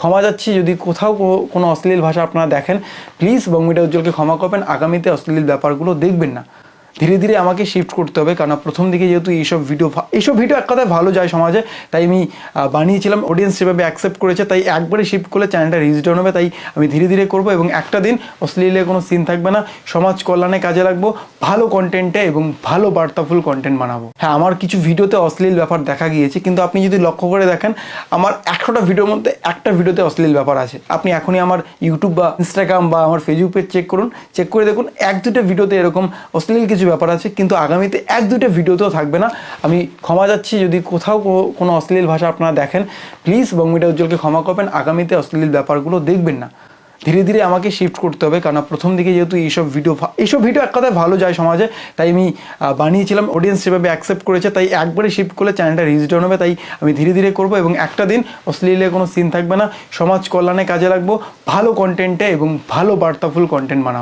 ক্ষমা যাচ্ছি যদি কোথাও কোনো অশ্লীল ভাষা আপনারা দেখেন, প্লিজ বংমিডিয়া উজ্জ্বলকে ক্ষমা করবেন, আগামীতে অশ্লীল ব্যাপারগুলো দেখবেন না। ধীরে ধীরে আমাকে শিফট করতে হবে, কারণ প্রথম দিকে যেহেতু এইসব ভিডিও এক কথায় ভালো যায় সমাজে, তাই আমি বানিয়েছিলাম, অডিয়েন্স সেভাবে অ্যাকসেপ্ট করেছে, তাই একবারে শিফট করলে চ্যানেলটা রিচ ডাউন হবে, তাই আমি ধীরে ধীরে করবো এবং একটা দিন অশ্লীলের কোনো সিন থাকবে না, সমাজ কল্যাণে কাজে লাগবো, ভালো কন্টেন্টে এবং ভালো বার্তাফুল কন্টেন্ট বানাবো। হ্যাঁ, আমার কিছু ভিডিওতে অশ্লীল ব্যাপার দেখা গিয়েছে, কিন্তু আপনি যদি লক্ষ্য করে দেখেন আমার 100টা ভিডিওর মধ্যে একটা ভিডিওতে অশ্লীল ব্যাপার আছে। আপনি এখনই আমার ইউটিউব বা ইনস্টাগ্রাম বা আমার ফেসবুক পেজ চেক করুন, চেক করে দেখুন 1-2টা ভিডিওতে এরকম অশ্লীল কিছু ব্যাপার আছে, কিন্তু আগামীতে 1-2টা ভিডিওতেও থাকবে না। আমি ক্ষমা যাচ্ছি যদি কোথাও কোনো অশ্লীল ভাষা আপনারা দেখেন, প্লিজ বংমিডিয়া উজ্জ্বলকে ক্ষমা করবেন, আগামীতে অশ্লীল ব্যাপারগুলো দেখবেন না। ধীরে ধীরে আমাকে শিফট করতে হবে, কারণ প্রথম দিকে যেহেতু এইসব ভিডিও এক কথায় ভালো যায় সমাজে, তাই আমি বানিয়েছিলাম, অডিয়েন্স সেভাবে অ্যাকসেপ্ট করেছে, তাই একবারে শিফট করলে চ্যানেলটা রিচ ডাউন হবে, তাই আমি ধীরে ধীরে করবো এবং একটা দিন অশ্লীলের কোনো সিন থাকবে না, সমাজ কল্যাণে কাজে লাগবো, ভালো কন্টেন্টে এবং ভালো বার্তাফুল কন্টেন্ট বানাবো।